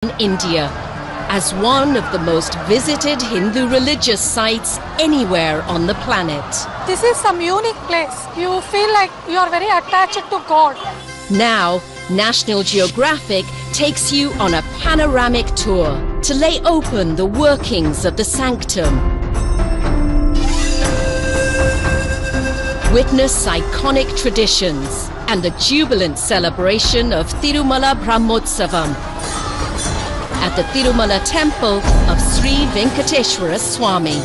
in India as one of the most visited Hindu religious sites anywhere on the planet. This is some unique place. You feel like you are very attached to God. Now, National Geographic takes you on a panoramic tour to lay open the workings of the sanctum. Witness iconic traditions and the jubilant celebration of Tirumala Brahmotsavam at the Tirumala temple of Sri Venkateshwara Swami.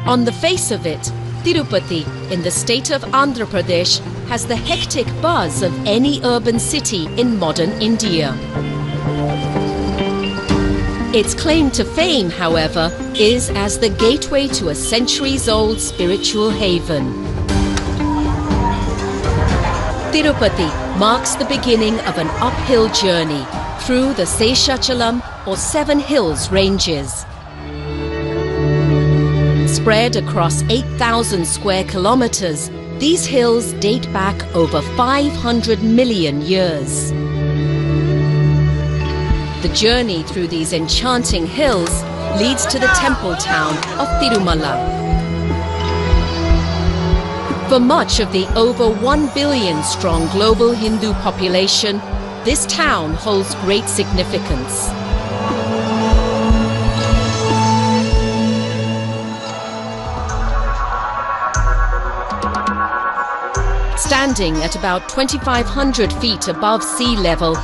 On the face of it, Tirupati in the state of Andhra Pradesh has the hectic buzz of any urban city in modern India. Its claim to fame, however, is as the gateway to a centuries-old spiritual haven. Tirupati marks the beginning of an uphill journey through the Seshachalam or Seven Hills ranges. Spread across 8,000 square kilometers, these hills date back over 500 million years. The journey through these enchanting hills leads to the temple town of Tirumala. For much of the over 1 billion strong global Hindu population, this town holds great significance. Standing at about 2,500 feet above sea level,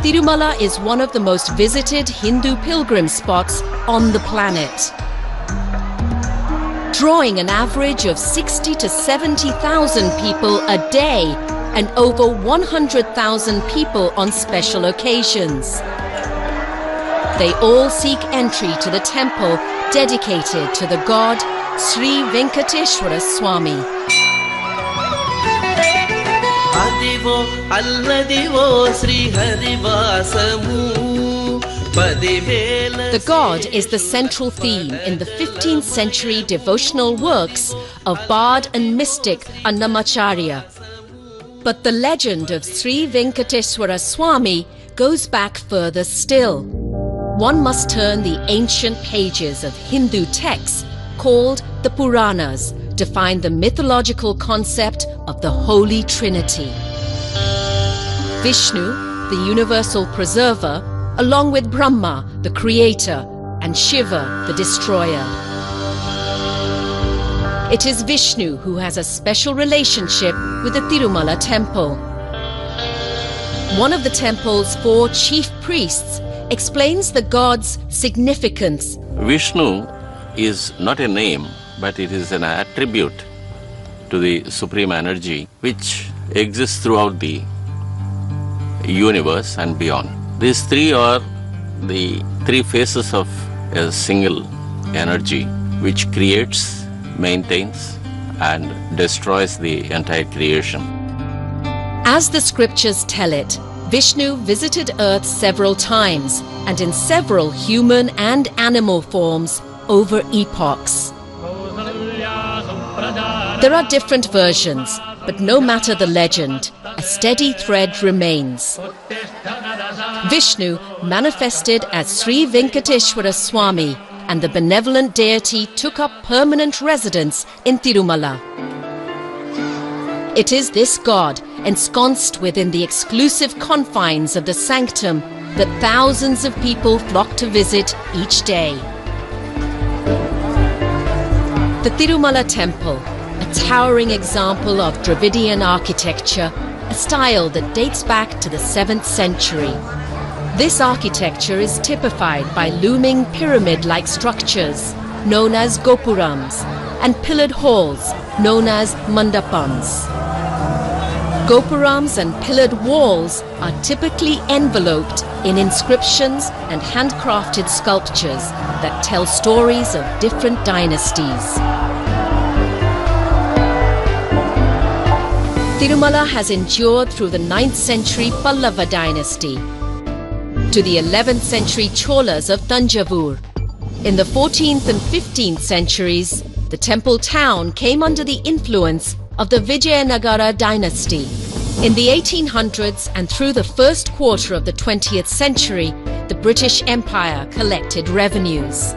Tirumala is one of the most visited Hindu pilgrim spots on the planet. Drawing an average of 60 to 70,000 people a day and over 100,000 people on special occasions. They all seek entry to the temple dedicated to the god Sri Venkateshwara Swami. The god is the central theme in the 15th century devotional works of bard and mystic Annamacharya. But the legend of Sri Venkateshwara Swami goes back further still. One must turn the ancient pages of Hindu texts called the Puranas to find the mythological concept of the Holy Trinity. Vishnu, the universal preserver, along with Brahma, the creator, and Shiva, the destroyer. It is Vishnu who has a special relationship with the Tirumala temple. One of the temple's 4 chief priests explains the god's significance. Vishnu is not a name, but it is an attribute to the supreme energy which exists throughout the universe and beyond. These 3 are the 3 faces of a single energy which creates, maintains and destroys the entire creation. As the scriptures tell it, Vishnu visited Earth several times and in several human and animal forms over epochs. There are different versions, but no matter the legend, a steady thread remains. Vishnu manifested as Sri Venkateshwara Swami, and the benevolent deity took up permanent residence in Tirumala. It is this god, ensconced within the exclusive confines of the sanctum, that thousands of people flock to visit each day. The Tirumala temple, a towering example of Dravidian architecture, a style that dates back to the 7th century. This architecture is typified by looming pyramid-like structures, known as gopurams, and pillared halls, known as mandapams. Gopurams and pillared walls are typically enveloped in inscriptions and handcrafted sculptures that tell stories of different dynasties. Tirumala has endured through the 9th century Pallava dynasty, to the 11th century Cholas of Tanjavur, In the 14th and 15th centuries, the temple town came under the influence of the Vijayanagara dynasty. In the 1800s and through the first quarter of the 20th century, the British Empire collected revenues.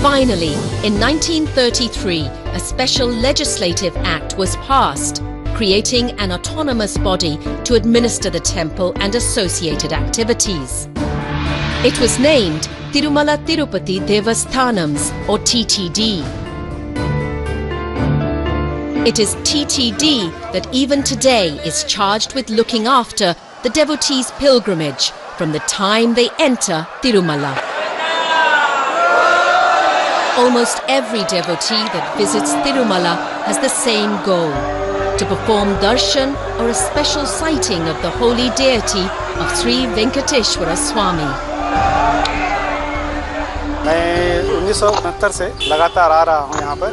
Finally, in 1933, a special legislative act was passed, creating an autonomous body to administer the temple and associated activities. It was named Tirumala Tirupati Devasthanams, or TTD. It is TTD that even today is charged with looking after the devotees' pilgrimage from the time they enter Tirumala. Almost every devotee that visits Tirumala has the same goal: to perform darshan or a special sighting of the holy deity of Sri Venkateshwara Swami. मैं 1969 से लगातार आ रहा हूँ यहाँ पर।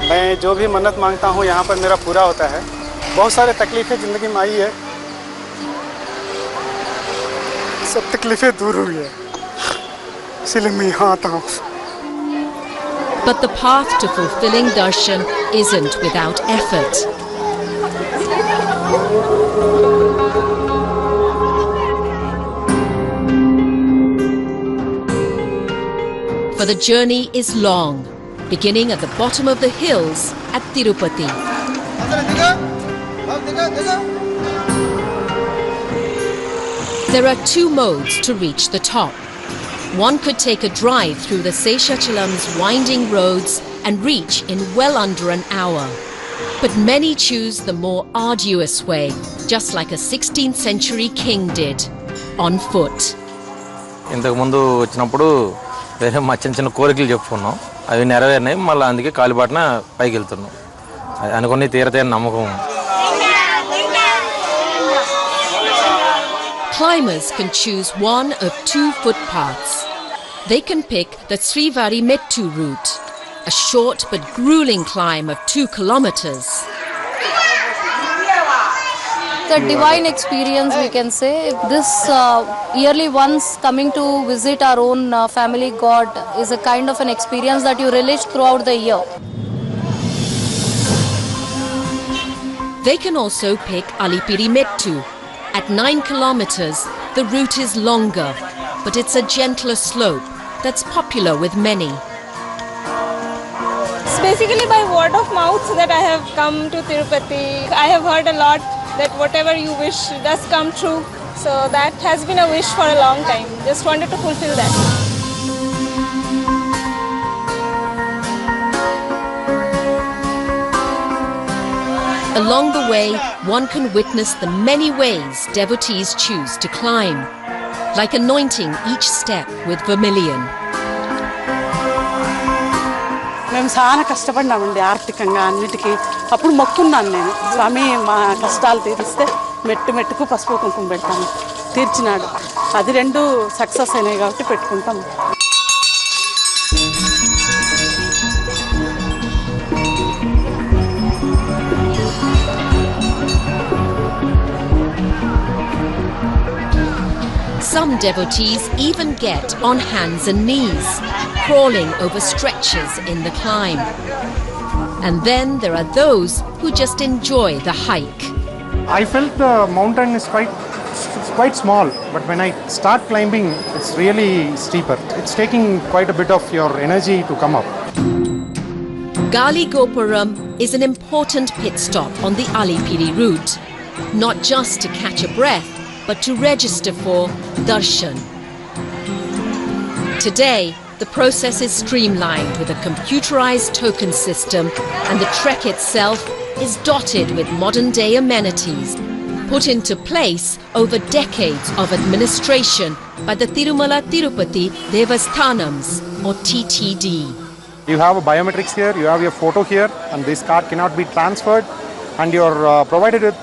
मैं जो भी मन्नत मांगता हूँ यहाँ पर मेरा पूरा होता है। बहुत सारे तकलीफें ज़िंदगी में आई है, सब तकलीफें दूर हुई है, इसलिए मैं यहाँ आता हूँ। But the path to fulfilling darshan isn't without effort. For the journey is long, beginning at the bottom of the hills at Tirupati. There are two modes to reach the top. One could take a drive through the Seshachalam's winding roads and reach in well under an hour. But many choose the more arduous way, just like a 16th century king did, on foot. ఇంతకు ముందు వచ్చినప్పుడు వేరే మా చిన్న చిన్న కోరికలు చెప్పుకున్నాం, అవి నెరవేరినాయి. మళ్ళీ అందుకే కాలిబాటన పైకి వెళ్తున్నాం. అనుకుని తీరతేని నమ్మకం. Climbers can choose one of two footpaths. They can pick the Srivari Mettu route, a short but grueling climb of 2 kilometers. The divine experience, we can say. This yearly once coming to visit our own family god is a kind of an experience that you relish throughout the year. They can also pick Alipiri Mettu. At 9 kilometers, the route is longer, but it's a gentler slope that's popular with many. It's basically by word of mouth that I have come to Tirupati. I have heard a lot that whatever you wish does come true. So that has been a wish for a long time. Just wanted to fulfill that. Along the way, one can witness the many ways devotees choose to climb, like anointing each step with vermilion. మేము చాలా కష్టపడినామండి ఆర్థికంగా అన్నిటికీ. అప్పుడు మొక్కున్నాను నేను, స్వామి మా కష్టాలు తీరిస్తే మెట్టు మెట్టుకు పసుపు కుంకుమ పెడతాను. తీర్చినాడు. అది రెండు సక్సెస్ అయినాయి కాబట్టి పెట్టుకుంటాం. Some devotees even get on hands and knees, crawling over stretches in the climb. And then there are those who just enjoy the hike. I felt the mountain is quite small, but when I start climbing, it's really steeper. It's taking quite a bit of your energy to come up. Gali Gopuram is an important pit stop on the Alipiri route, not just to catch a breath, but to register for darshan. Today, the process is streamlined with a computerized token system, and the trek itself is dotted with modern-day amenities, put into place over decades of administration by the Tirumala Tirupati Devasthanams, or TTD. You have a biometrics here, you have your photo here, and this card cannot be transferred, and you're provided with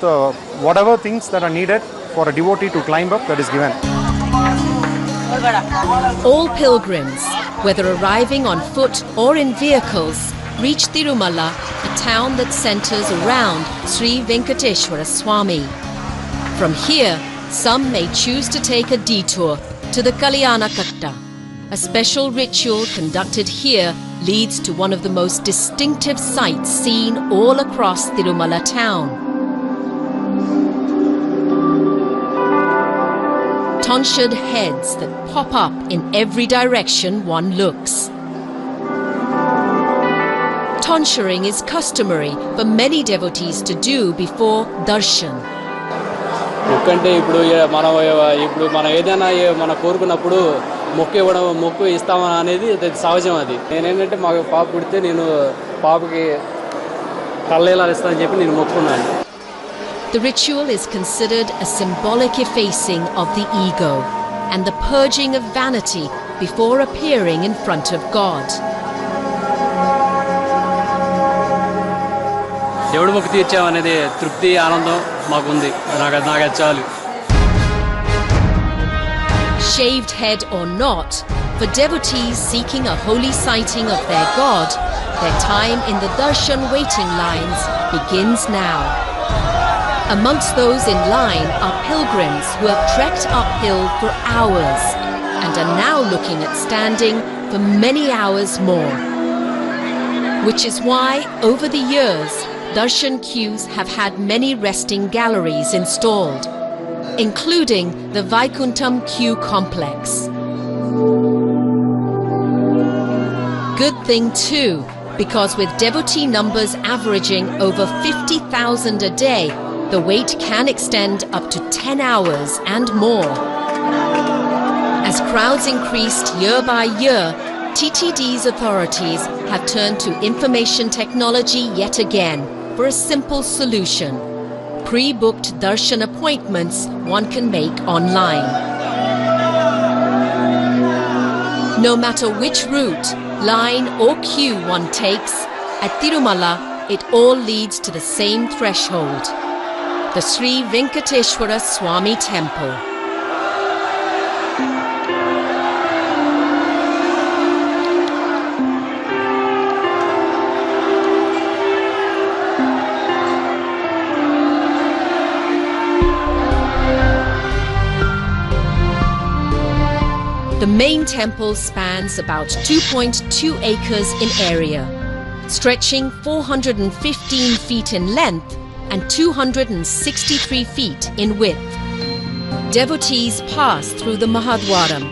whatever things that are needed for a devotee to climb up, that is given. All pilgrims, whether arriving on foot or in vehicles, reach Tirumala, a town that centers around Sri Venkateshwara Swami. From here, some may choose to take a detour to the Kalyana Katta, A special ritual conducted here leads to one of the most distinctive sights seen all across Tirumala town. Tonsured heads that pop up in every direction one looks. Tonsuring is customary for many devotees to do before darshan. ఎందుకంటే ఇప్పుడు మనం ఏదైనా మన కోరుకున్నప్పుడు మొక్కు ఇస్తామని అనేది సహజం. అది నేనేంటంటే మా పాప పుడితే నేను పాపకి కళ్ళేలా ఇస్తానని చెప్పి నేను మొక్కుకున్నాను. The ritual is considered a symbolic effacing of the ego and the purging of vanity before appearing in front of God. దేవుడి మొక్కు తీర్చామనేది తృప్తి ఆనందం మాకుంది. నాకు చాలు. Shaved head or not, for devotees seeking a holy sighting of their God, their time in the darshan waiting lines begins now. Amongst those in line are pilgrims who have trekked uphill for hours and are now looking at standing for many hours more. Which is why, over the years, darshan queues have had many resting galleries installed, including the Vaikuntham queue complex. Good thing too, because with devotee numbers averaging over 50,000 a day, the wait can extend up to 10 hours and more. As crowds increased year by year, TTD's authorities have turned to information technology yet again for a simple solution. Pre-booked darshan appointments one can make online. No matter which route, line or queue one takes, at Tirumala it all leads to the same threshold. The Sri Venkateshwara Swami Temple. The main temple spans about 2.2 acres in area, stretching 415 feet in length and 263 feet in width. Devotees pass through the Mahadwaram,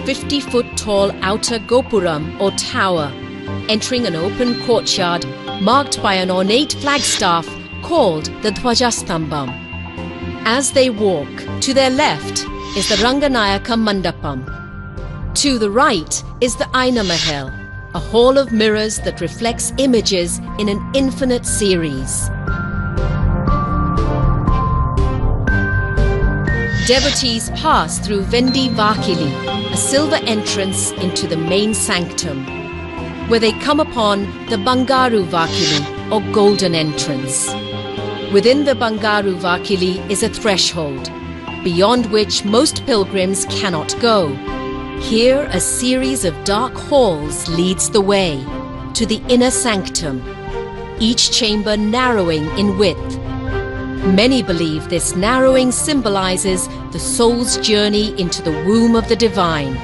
50-foot tall outer gopuram or tower, entering an open courtyard marked by an ornate flagstaff called the Dvajastambam. As they walk, to their left is the Ranganayaka Mandapam. To the right is the Aina Mahal, a hall of mirrors that reflects images in an infinite series. Devotees pass through Vendi Vakili, a silver entrance into the main sanctum, where they come upon the Bangaru Vakili, or golden entrance. Within the Bangaru Vakili is a threshold, beyond which most pilgrims cannot go. Here a series of dark halls leads the way to the inner sanctum, each chamber narrowing in width. Many believe this narrowing symbolizes the soul's journey into the womb of the divine,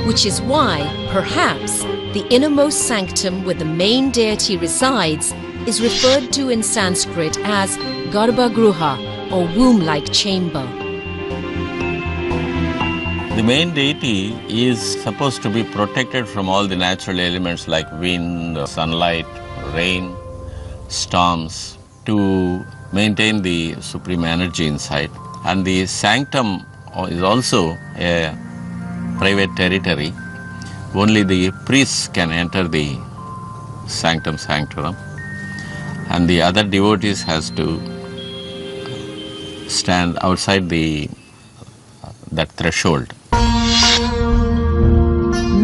which is why, perhaps, the innermost sanctum where the main deity resides is referred to in Sanskrit as Garbhagruha, or womb-like chamber. The main deity is supposed to be protected from all the natural elements like wind, sunlight, rain, storms, to maintain the supreme energy inside. And the sanctum is also a private territory. Only the priests can enter the sanctum sanctorum, and the other devotees has to stand outside that threshold.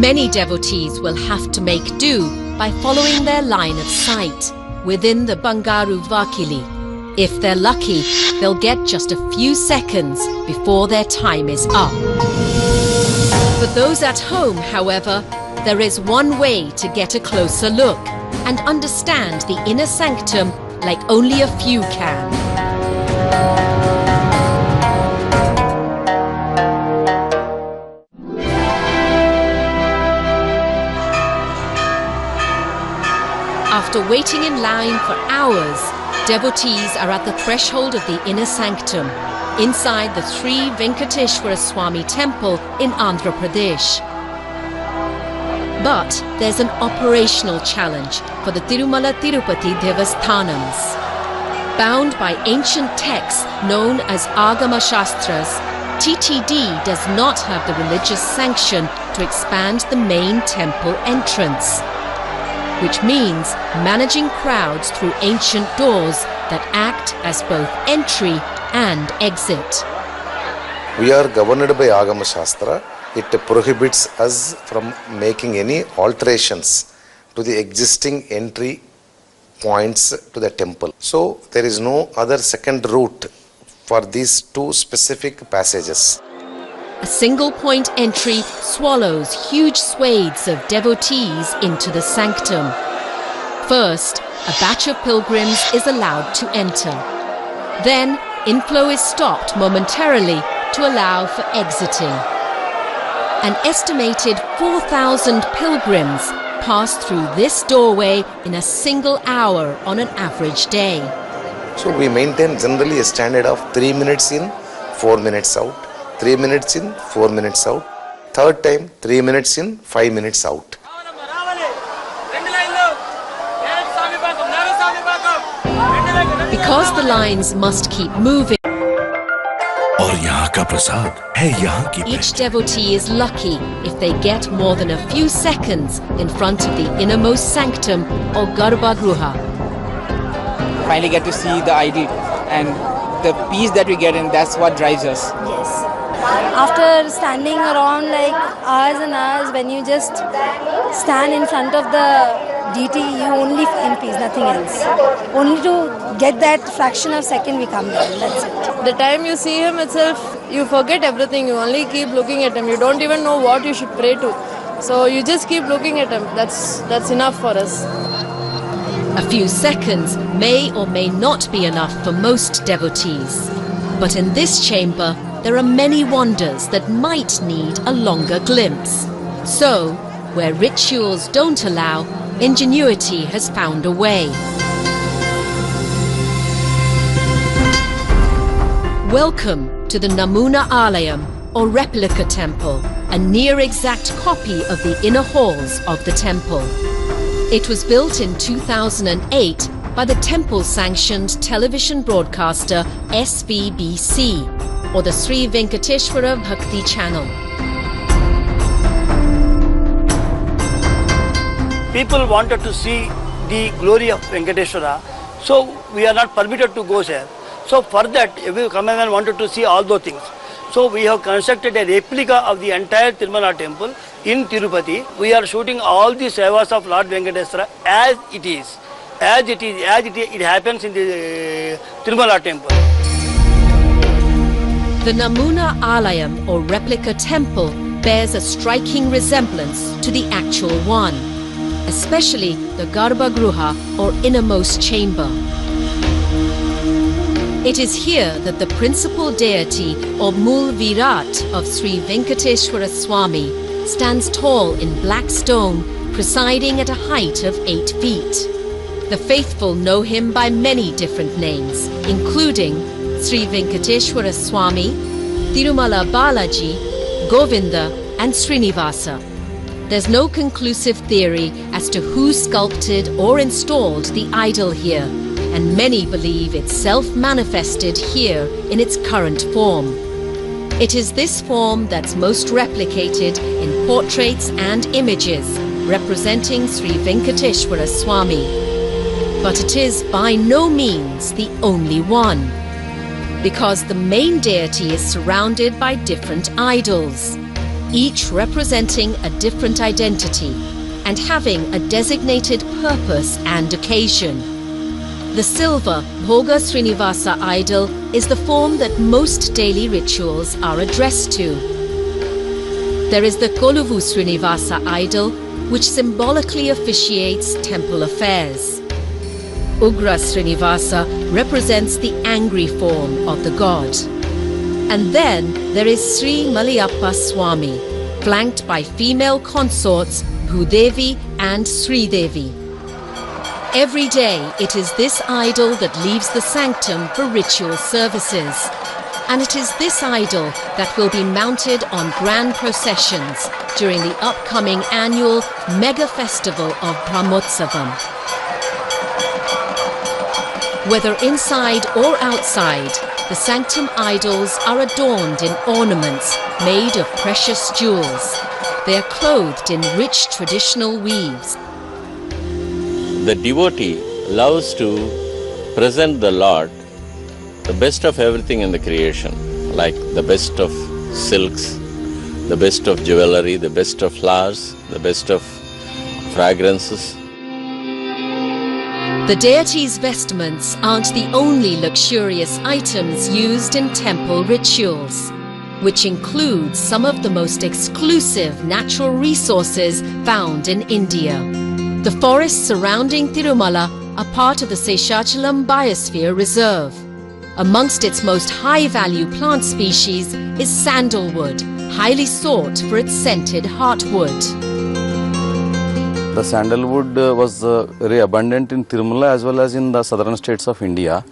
Many devotees will have to make do by following their line of sight within the Bangaru Vakili. If they're lucky, they'll get just a few seconds before their time is up. For those at home, however, there is one way to get a closer look and understand the inner sanctum like only a few can. After waiting in line for hours, devotees are at the threshold of the inner sanctum, inside the Sri Venkateshwara Swami temple in Andhra Pradesh. But there's an operational challenge for the Tirumala Tirupati Devasthanams. Bound by ancient texts known as Agama Shastras, TTD does not have the religious sanction to expand the main temple entrance, which means managing crowds through ancient doors that act as both entry and exit. We are governed by Agama Shastra. It prohibits us from making any alterations to the existing entry points to the temple. So there is no other second route for these two specific passages. A single point entry swallows huge swathes of devotees into the sanctum. First, a batch of pilgrims is allowed to enter. Then, inflow is stopped momentarily to allow for exiting. An estimated 4,000 pilgrims pass through this doorway in a single hour on an average day. So we maintain generally a standard of 3 minutes in, 4 minutes out, 3 minutes in, 4 minutes out, third time 3 minutes in, 5 minutes out. Because the lines must keep moving, each devotee is lucky if they get more than a few seconds in front of the innermost sanctum or Garbhagruha. Finally get to see the idol and the peace that we get in, that's what drives us. Yes. After standing around like hours and hours, when you just stand in front of the deity, you only find peace, nothing else. Only to get that fraction of second we come down, that's it. The time you see him itself, you forget everything, you only keep looking at him. You don't even know what you should pray to. So you just keep looking at him. That's enough for us. A few seconds may or may not be enough for most devotees. But in this chamber, there are many wonders that might need a longer glimpse. So, where rituals don't allow, ingenuity has found a way. Welcome to the Namuna Alayam, or replica temple, a near-exact copy of the inner halls of the temple. It was built in 2008 by the temple-sanctioned television broadcaster SVBC, or the Sri Venkateshwara Bhakti Channel. People wanted to see the glory of Venkateshwara, so we are not permitted to go there. So for that, every cameraman wanted to see all those things. So we have constructed a replica of the entire Tirumala temple in Tirupati. We are shooting all the sevas of Lord Venkateshwara as it is. It happens in the Tirumala temple. The Namuna Alayam, or replica temple, bears a striking resemblance to the actual one, especially the Garbhagruha, or innermost chamber. It is here that the principal deity, or Mool Virat of Sri Venkateshwara Swami, stands tall in black stone, presiding at a height of 8 feet. The faithful know him by many different names, including Sri Venkateshwara Swami, Tirumala Balaji, Govinda and Srinivasa. There's no conclusive theory as to who sculpted or installed the idol here, and many believe it's self-manifested here in its current form. It is this form that's most replicated in portraits and images representing Sri Venkateshwara Swami. But it is by no means the only one, because the main deity is surrounded by different idols, each representing a different identity and having a designated purpose and occasion. The silver Bhoga Srinivasa idol is the form that most daily rituals are addressed to. There is the Koluvu Srinivasa idol, which symbolically officiates temple affairs. Ugra Srinivasa represents the angry form of the god. And then there is Sri Maliyappa Swami, flanked by female consorts Bhudevi and Sridevi. Every day, it is this idol that leaves the sanctum for ritual services. And it is this idol that will be mounted on grand processions during the upcoming annual mega festival of Brahmotsavam. Whether inside or outside, the sanctum idols are adorned in ornaments made of precious jewels. They are clothed in rich traditional weaves. The devotee loves to present the Lord the best of everything in the creation, like the best of silks, the best of jewelry, the best of flowers, the best of fragrances. The deity's vestments aren't the only luxurious items used in temple rituals, which include some of the most exclusive natural resources found in India. The forests surrounding Tirumala are part of the CHNNEL Biosphere Reserve. Amongst its most high-value plant species is sandalwood, highly sought for its scented heartwood. The sandalwood was very abundant in Tirumala as well as in the southern states of India.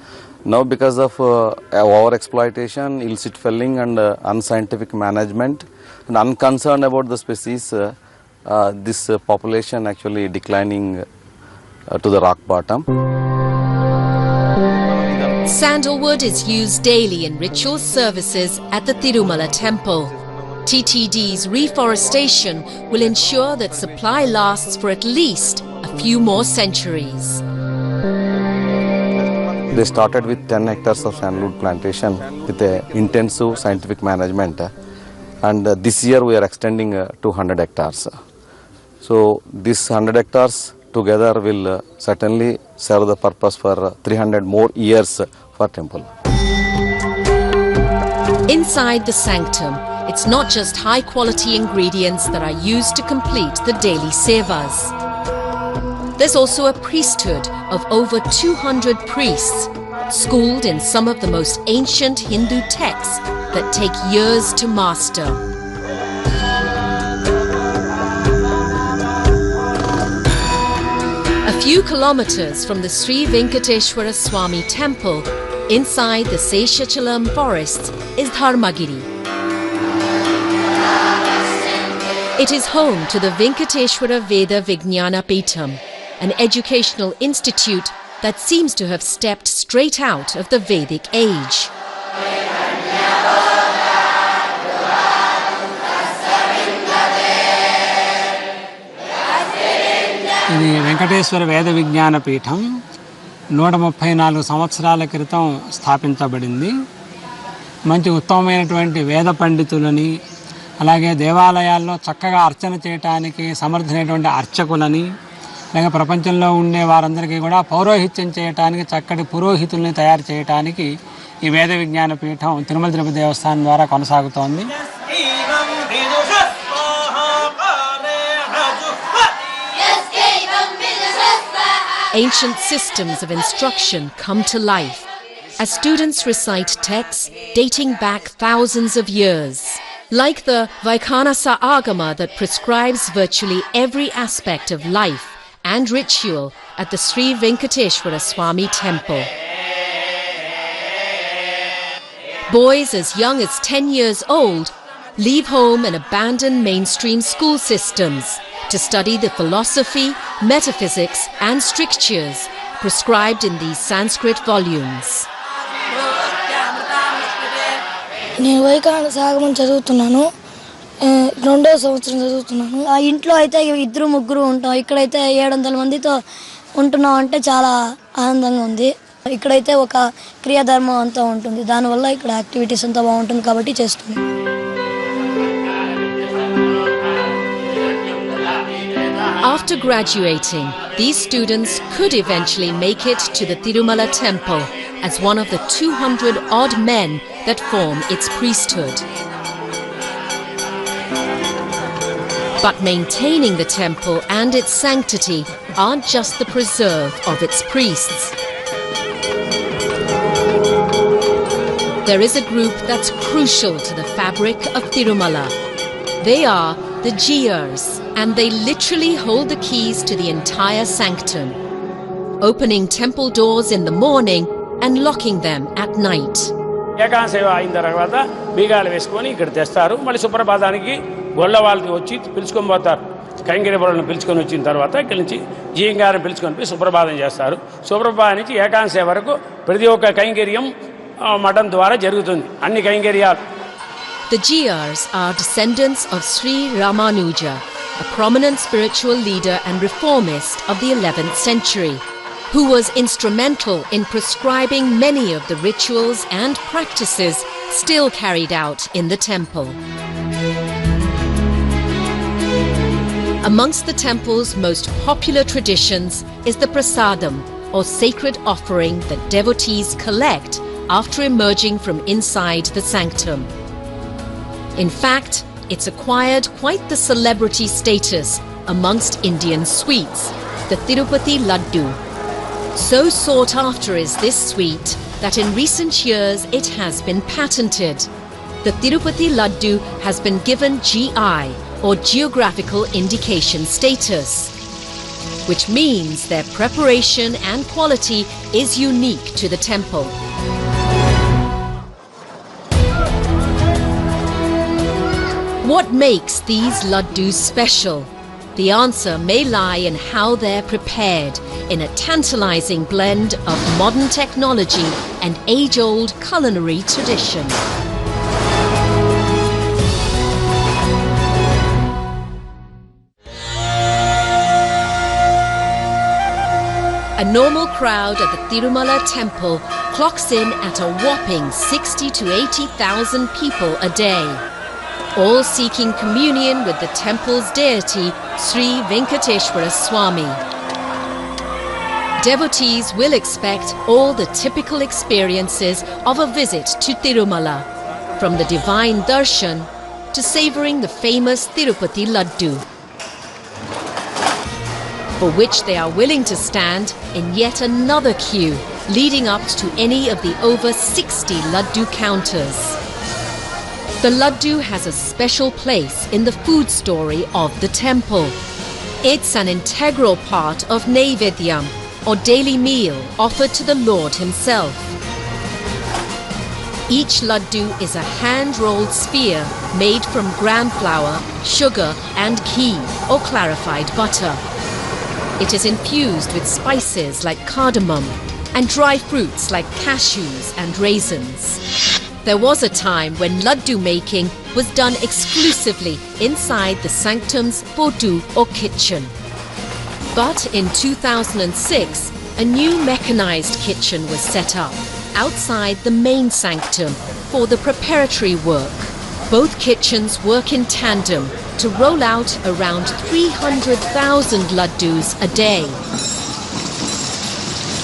Now because of over-exploitation, illicit felling and unscientific management and unconcerned about the species, this population actually declining to the rock bottom. Sandalwood is used daily in ritual services at the Tirumala temple. TTD's reforestation will ensure that supply lasts for at least a few more centuries. They started with 10 hectares of sandalwood plantation with intensive scientific management, and this year we are extending to 100 hectares. So this 100 hectares together will certainly serve the purpose for 300 more years for temple. Inside the sanctum, it's not just high-quality ingredients that are used to complete the daily sevas. There's also a priesthood of over 200 priests, schooled in some of the most ancient Hindu texts that take years to master. A few kilometers from the Sri Venkateshwara Swami temple, inside the Seshachalam forests, is Dharmagiri. It is home to the Venkateshwara Veda Vijnana Peetham, an educational institute that seems to have stepped straight out of the Vedic age. ఇది వెంకటేశ్వర వేద విజ్ఞాన పీఠం 134 సంవత్సరాల క్రితం స్థాపించబడింది. మంచి ఉత్తమమైనటువంటి వేద పండితులని, అలాగే దేవాలయాల్లో చక్కగా అర్చన చేయడానికి సమర్థమైనటువంటి అర్చకులని, అలాగే ప్రపంచంలో ఉండే వారందరికీ కూడా పౌరోహిత్యం చేయడానికి చక్కటి పురోహితుల్ని తయారు చేయడానికి ఈ వేద విజ్ఞాన పీఠం తిరుమల తిరుపతి దేవస్థానం ద్వారా కొనసాగుతోంది. Ancient systems of instruction come to life as students recite texts dating back thousands of years, like the Vaikhanasa Agama that prescribes virtually every aspect of life and ritual at the Sri Venkateshwara Swami temple. Boys as young as 10 years old leave home and abandon mainstream school systems to study the philosophy, metaphysics and strictures prescribed in these Sanskrit volumes. నేను వైఖానస ఆగమం చదువుతున్నాను. 2వ సంవత్సరం చదువుతున్నాను. ఆ ఇంట్లో అయితే 2-3 ఉంటాం. ఇక్కడైతే 700 మందితో ఉంటున్నాం అంటే చాలా ఆనందంగా ఉంది. ఇక్కడైతే ఒక క్రియాధర్మం అంతా ఉంటుంది. దానివల్ల ఇక్కడ యాక్టివిటీస్ అంతా బాగుంటుంది కాబట్టి చేస్తున్నాం. After graduating, these students could eventually make it to the Tirumala temple as one of the 200-odd men that form its priesthood. But maintaining the temple and its sanctity aren't just the preserve of its priests. There is a group that's crucial to the fabric of Tirumala. They are the Jiyars, and they literally hold the keys to the entire sanctum. opening temple doors in the morning and locking them at night. ఏకాంత సేవ అయిన తర్వాత బీగాలు వేసుకొని ఇక్కడ తెస్తారు. మళ్ళీ సుప్రభాతానికి గొల్ల వాళ్ళని వచ్చి పిలుచుకొని పోతారు. కైంకర్యపరులను పిలుచుకొని వచ్చిన తర్వాత ఇక్కడి నుంచి జీయంగారిని పిలుచుకొని పోయి సుప్రభాతం చేస్తారు. సుప్రభాతం నుంచి ఏకాంత సేవ వరకు ప్రతి ఒక్క కైంకర్యం మఠం ద్వారా జరుగుతుంది. అన్ని కైంకర్యాలు. The Jiyars are descendants of Sri Ramanuja, a prominent spiritual leader and reformist of the 11th century, who was instrumental in prescribing many of the rituals and practices still carried out in the temple. Amongst the temple's most popular traditions is the prasadam, or sacred offering that devotees collect after emerging from inside the sanctum. In fact, it's acquired quite the celebrity status amongst Indian sweets, the Tirupati Laddu. So sought after is this sweet that in recent years it has been patented. The Tirupati Laddu has been given GI, or Geographical Indication status, which means their preparation and quality is unique to the temple. What makes these laddus special? The answer may lie in how they're prepared, in a tantalizing blend of modern technology and age-old culinary tradition. A normal crowd at the Tirumala temple clocks in at a whopping 60 to 80,000 people a day, all seeking communion with the temple's deity, Sri Venkateshwara Swami. Devotees will expect all the typical experiences of a visit to Tirumala, from the divine darshan to savouring the famous Tirupati Laddu, for which they are willing to stand in yet another queue leading up to any of the over 60 Laddu counters. The Laddu has a special place in the food story of the temple. It's an integral part of Naivedyam, or daily meal offered to the Lord himself. Each Laddu is a hand-rolled sphere made from gram flour, sugar and ghee, or clarified butter. It is infused with spices like cardamom and dry fruits like cashews and raisins. There was a time when Laddu making was done exclusively inside the sanctum's potu, or kitchen. But in 2006, a new mechanized kitchen was set up outside the main sanctum for the preparatory work. Both kitchens work in tandem to roll out around 300,000 laddus a day.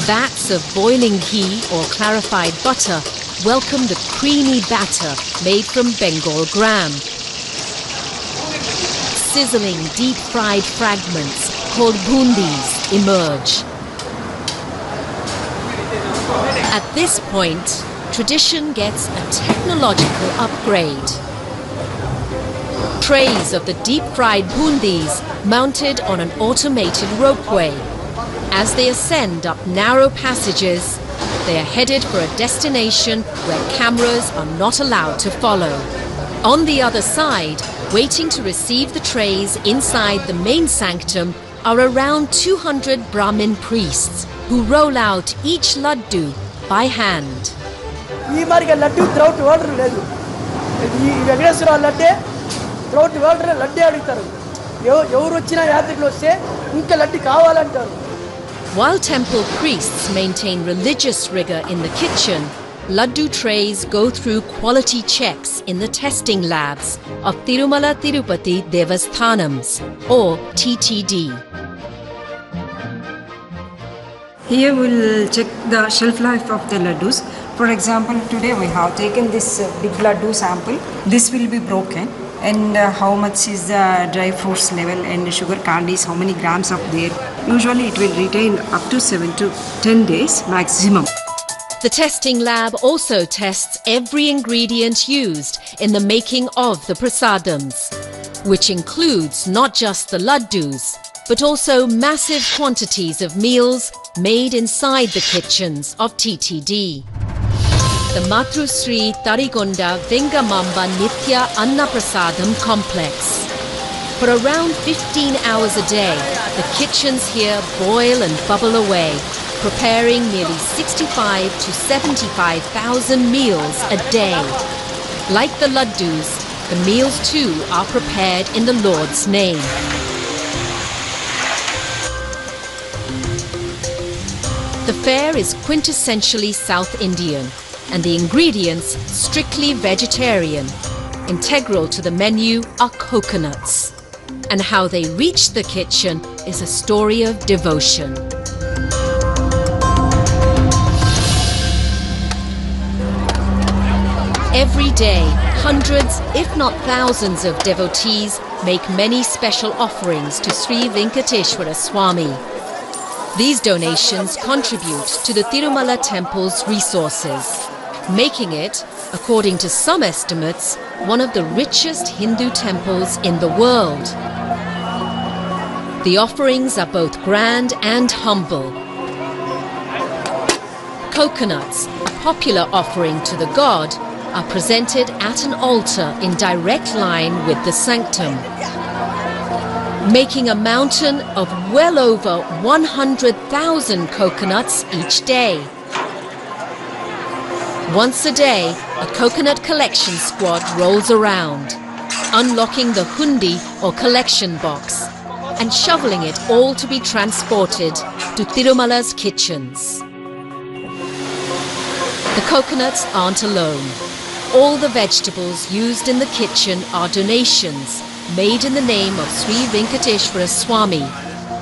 Vats of boiling ghee or clarified butter welcome the creamy batter made from Bengal gram. Sizzling deep-fried fragments called bundis emerge. At this point, tradition gets a technological upgrade. Trays of the deep-fried bundis mounted on an automated ropeway. As they ascend up narrow passages, they are headed for a destination where cameras are not allowed to follow. On the other side, waiting to receive the trays inside the main sanctum, are around 200 Brahmin priests who roll out each laddu by hand. ఈ మారిగా laddu త్రౌట్ water లేదు. ఈ Venkateswara లడ్డే త్రౌట్ water లడ్డే అడుగుతారు. ఎవరు వచ్చినా యాత్రికులు వస్తే ఇంకా లడ్డు కావాలంటారు. While temple priests maintain religious rigor in the kitchen, laddu trays go through quality checks in the testing labs of Tirumala Tirupati Devasthanams, or TTD. Here we'll check the shelf life of the laddus. For example, today we have taken this big laddu sample. This will be broken, and how much is the dry fruits level and sugar candies, how many grams of there. Usually it will retain up to 7 to 10 days maximum. The testing lab also tests every ingredient used in the making of the prasadams, which includes not just the laddus, but also massive quantities of meals made inside the kitchens of TTD. The Matrusri Tarigonda Vengamamba Nitya Annaprasadam complex. For around 15 hours a day, the kitchens here boil and bubble away, preparing nearly 65 to 75,000 meals a day. Like the laddus, the meals too are prepared in the Lord's name. The fare is quintessentially South Indian, and the ingredients strictly vegetarian. Integral to the menu are coconuts. And how they reach the kitchen is a story of devotion. Every day, hundreds, if not thousands of devotees make many special offerings to Sri Venkateshwara Swami. These donations contribute to the Tirumala temple's resources, making it, according to some estimates, one of the richest Hindu temples in the world. The offerings are both grand and humble. Coconuts, a popular offering to the god, are presented at an altar in direct line with the sanctum, making a mountain of well over 100,000 coconuts each day. Once a day, a coconut collection squad rolls around, unlocking the hundi or collection box and shoveling it all to be transported to Tirumala's kitchens. The coconuts aren't alone. All the vegetables used in the kitchen are donations made in the name of Sri Venkateshwara Swami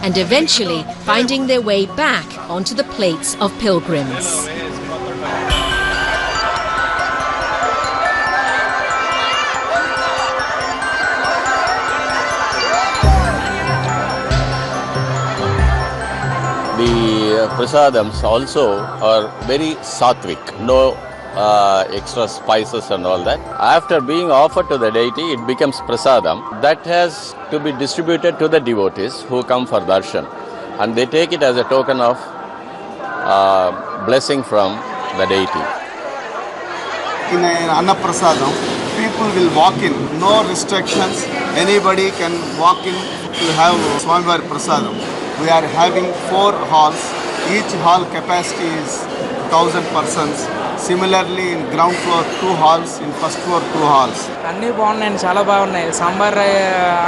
and eventually finding their way back onto the plates of pilgrims. The prasadams also are very sattvic, no extra spices and all that. After being offered to the deity, it becomes prasadam. That has to be distributed to the devotees who come for darshan, and they take it as a token of blessing from the deity. In an Annaprasadam, people will walk in, no restrictions. Anybody can walk in to have Swamivar Prasadam. We are having 4 halls. Each hall capacity is 1,000 persons. Similarly, in ground floor 2 halls, in first floor 2 halls. అన్నీ బాగున్నాయి, చాలా బాగున్నాయి. సాంబార్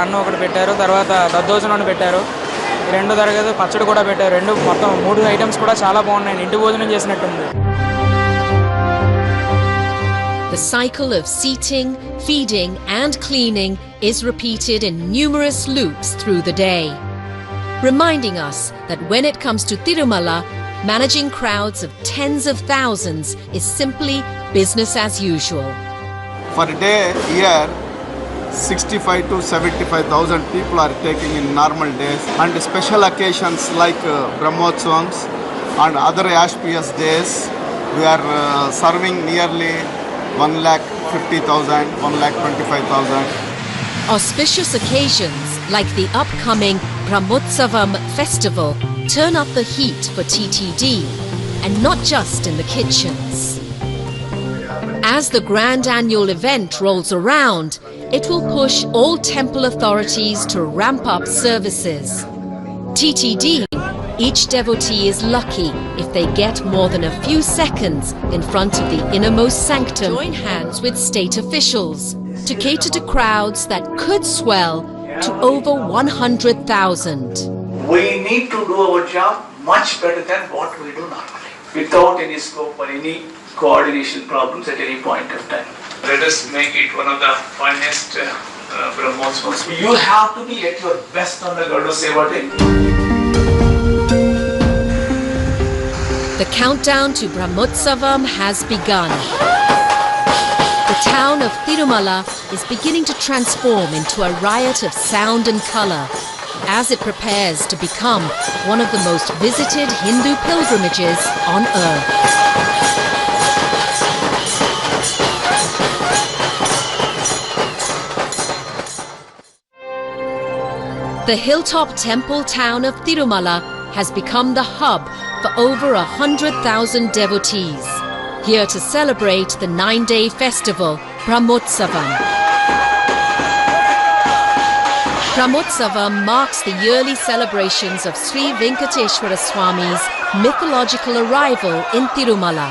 అన్నం ఒకటి పెట్టారు, తర్వాత దద్దోజనం పెట్టారు, రెండో తరగతి పచ్చడి కూడా పెట్టారు. రెండు మొత్తం 3 ఐటమ్స్ కూడా చాలా బాగున్నాయి. ఇంటి భోజనం చేసినట్టుంది. The cycle of seating, feeding and cleaning is repeated in numerous loops through the day, reminding us that when it comes to Tirumala, managing crowds of tens of thousands is simply business as usual. For a day here, 65 to 75,000 people are taking in normal days, and special occasions like Brahmotsavams and other auspicious days, we are serving nearly 1,50,000, 1,25,000. Auspicious occasions like the upcoming Brahmotsavam festival turn up the heat for TTD, and not just in the kitchens. As the grand annual event rolls around, it will push all temple authorities to ramp up services. TTD, each devotee is lucky if they get more than a few seconds in front of the innermost sanctum. Join hands with state officials to cater to crowds that could swell to over 100,000. We need to do our job much better than what we do normally, without any scope for any coordination problems at any point of time. Let us make it one of the finest Brahmotsavams. You have to be at your best on the Garda Seva Day. The countdown to Brahmotsavam has begun. The town of Tirumala is beginning to transform into a riot of sound and colour as it prepares to become one of the most visited Hindu pilgrimages on earth. The hilltop temple town of Tirumala has become the hub for over 100,000 devotees, here to celebrate the 9-day festival, Brahmotsavam. Brahmotsavam marks the yearly celebrations of Sri Venkateshwara Swami's mythological arrival in Tirumala.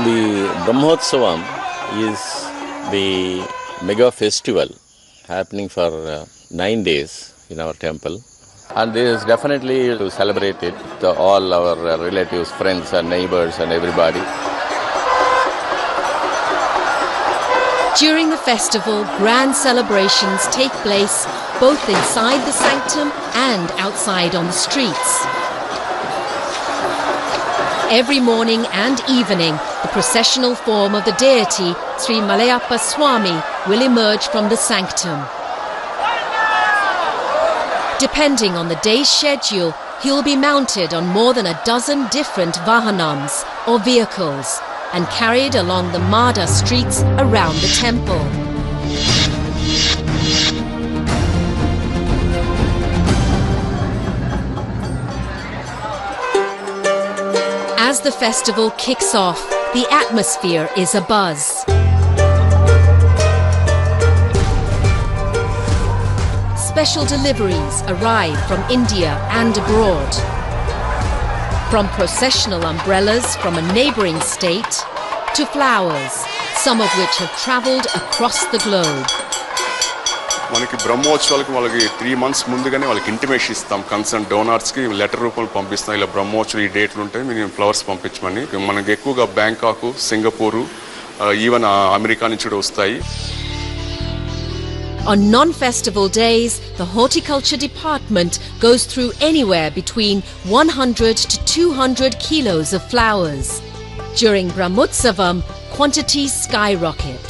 The Brahmotsavam is the mega festival happening for 9 days in our temple. And this is definitely to celebrate it, to all our relatives, friends and neighbors and everybody. During the festival, grand celebrations take place both inside the sanctum and outside on the streets. Every morning and evening, the processional form of the deity, Sri Malayappa Swami, will emerge from the sanctum. Depending on the day's schedule, he will be mounted on more than a dozen different vahanams or vehicles and carried along the Mada streets around the temple. As the festival kicks off, the atmosphere is abuzz. Special deliveries arrive from India and abroad. From processional umbrellas from a neighbouring state to flowers, some of which have travelled across the globe. మనకి బ్రహ్మోత్సవాలకు వాళ్ళకి 3 months ముందుగానే వాళ్ళకి intimation ఇస్తాం. Concern డోనర్స్కి letter రూపంలో పంపిస్తాం. ఇలా బ్రహ్మోత్సవం ఈ డేట్లు ఉంటాయి, మేము ఫ్లవర్స్ పంపించమని. మనకి ఎక్కువగా బ్యాంకాక్, సింగపూర్, ఈవెన్ అమెరికా నుంచి కూడా వస్తాయి. On non-festival days, the horticulture department goes through anywhere between 100 to 200 kilos of flowers. During Brahmotsavam, quantities skyrocket.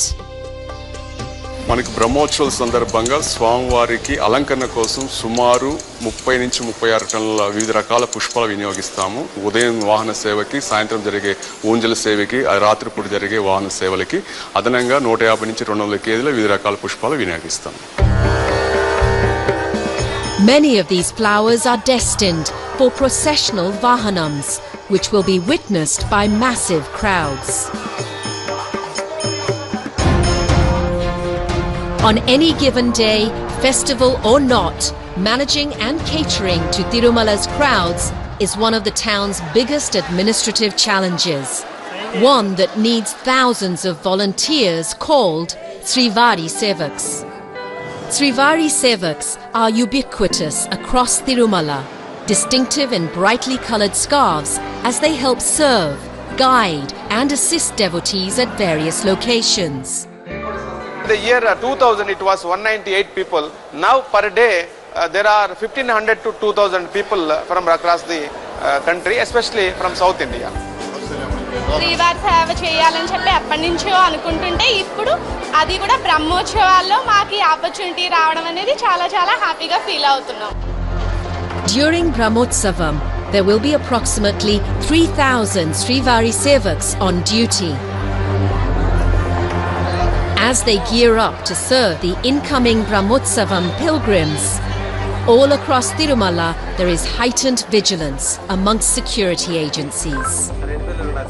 మనకి బ్రహ్మోత్సవాల సందర్భంగా స్వామివారికి అలంకరణ కోసం సుమారు 30 నుంచి 36 టన్నుల వివిధ రకాల పుష్పాలు వినియోగిస్తాము. ఉదయం వాహన సేవకి, సాయంత్రం జరిగే ఊంజల సేవకి, రాత్రిపూట జరిగే వాహన సేవలకి అదనంగా 150 నుంచి 200 కేజీల వివిధ రకాల పుష్పాలు వినియోగిస్తాము. Many of these flowers are destined for processional vahanams, which will be witnessed by massive crowds. On any given day, festival or not, managing and catering to Tirumala's crowds is one of the town's biggest administrative challenges, one that needs thousands of volunteers called Srivari Sevaks. Srivari Sevaks are ubiquitous across Tirumala, distinctive in brightly coloured scarves as they help serve, guide and assist devotees at various locations. In the year 2000 it was 198 people. Now per day there are 1500 to 2000 people from across the country, especially from South India. శ్రీవారి సేవ చేయాలని చెప్పి ఎప్పటి నుంచో అనుకుంటుంటే ఇప్పుడు అది కూడా బ్రహ్మోత్సవాల్లో మాకు ఈ ఆపర్చునిటీ రావడం అనేది చాలా చాలా హ్యాపీగా ఫీల్ అవుతున్నాం. During Brahmotsavam, there will be approximately 3,000 Srivari Sevaks on duty. As they gear up to serve the incoming Brahmotsavam pilgrims, all across Tirumala there is heightened vigilance amongst security agencies.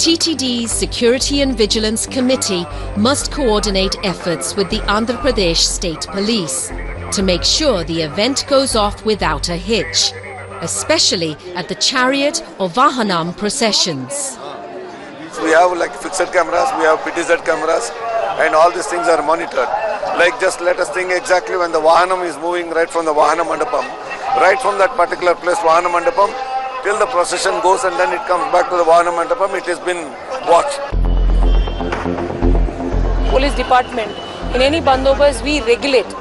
TTD's Security and Vigilance Committee must coordinate efforts with the Andhra Pradesh State Police to make sure the event goes off without a hitch, especially at the chariot or Vahanam processions. We have like fixed cameras, we have PTZ cameras, and all these things are monitored. Like just let us think exactly when the Vahanam is moving right from the Vahana Mandapam, right from that particular place, Vahana Mandapam, till the procession goes and then it comes back to the Vahana Mandapam, it has been watched. Police department, in any bandobas we regulate.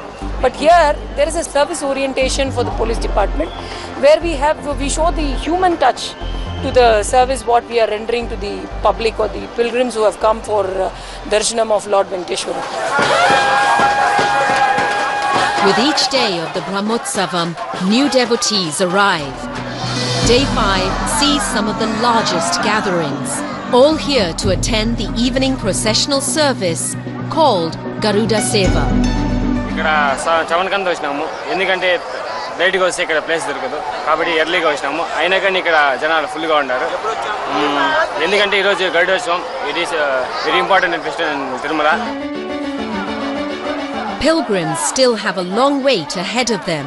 But here there is a service orientation for the police department where we show the human touch to the service what we are rendering to the public or the pilgrims who have come for darshanam of Lord Venkateshwara. With each day of the Brahmotsavam, new devotees arrive. Day 5 sees some of the largest gatherings, all here to attend the evening processional service called Garuda Seva. ఇక్కడ 7 కంతా వచ్చినాము. ఎందుకంటే లేట్గా వస్తే ఇక్కడ place దొరకదు కాబట్టి ఎర్లీగా వచ్చినాము. అయినా కానీ ఇక్కడ జనాలు ఫుల్గా ఉన్నారు. ఎందుకంటే ఈరోజు Garudotsavam. It is very important festival in Tirumala. Pilgrims still have a long wait ahead of them.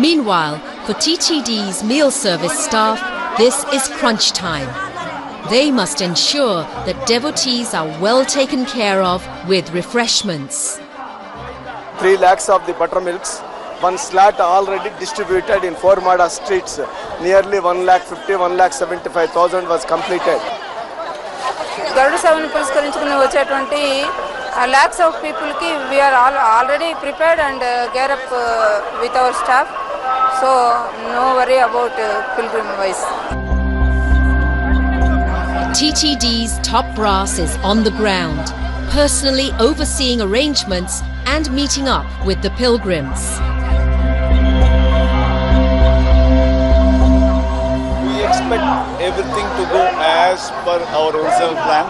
Meanwhile, for TTD's meal service staff, this is crunch time. They must ensure that devotees are well taken care of with refreshments. 3 lakhs of the buttermilks, 1 slat already distributed in 4 Mada streets. Nearly 1,50,000-1,75,000 was completed. గరుడ సేవను పురస్కరించుకుని వచ్చేటువంటి lakhs of people ki we are all already prepared and gear up with our staff. So no worry about pilgrim wise. TTD's top brass is on the ground, personally overseeing arrangements and meeting up with the pilgrims. We expect everything to go as per our original plan,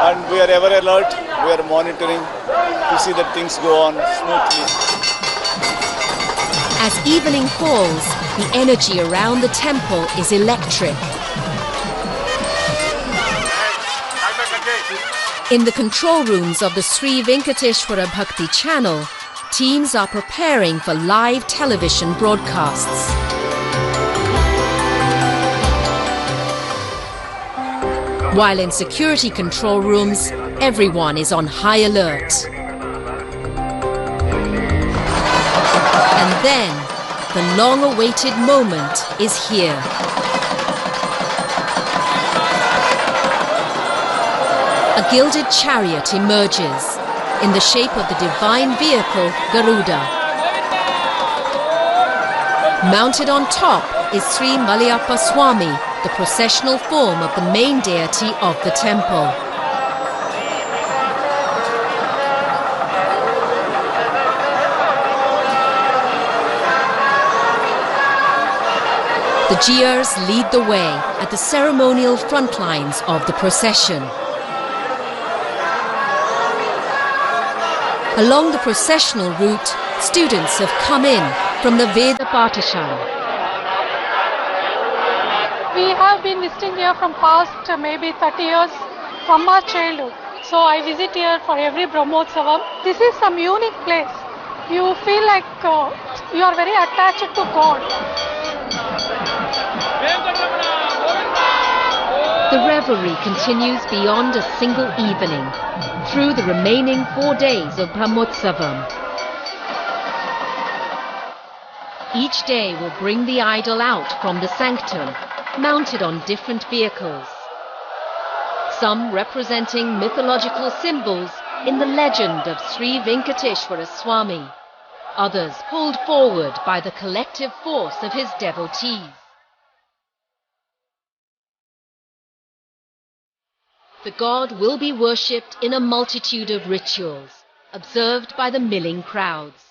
and we are ever alert. We are monitoring to see that things go on smoothly. As evening falls, the energy around the temple is electric. In the control rooms of the Sri Venkateshwara Bhakti channel, teams are preparing for live television broadcasts. While in security control rooms, everyone is on high alert. And then, the long-awaited moment is here. A gilded chariot emerges in the shape of the divine vehicle Garuda. Mounted on top is Sri Malayappa Swami, the processional form of the main deity of the temple. The Jiers lead the way at the ceremonial front lines of the procession. Along the processional route, students have come in from the Veda Pathashala. We have been visiting here from past maybe 30 years from our childhood. So I visit here for every Brahmotsavam. This is some unique place. You feel like you are very attached to God. The revelry continues beyond a single evening, through the remaining 4 days of Brahmotsavam. Each day will bring the idol out from the sanctum, mounted on different vehicles. Some representing mythological symbols in the legend of Sri Venkateshwara Swami, others pulled forward by the collective force of his devotees. The god will be worshipped in a multitude of rituals, observed by the milling crowds.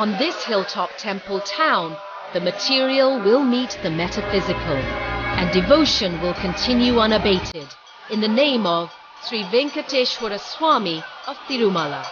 On this hilltop temple town, the material will meet the metaphysical, and devotion will continue unabated in the name of Sri Venkateshwara Swami of Tirumala.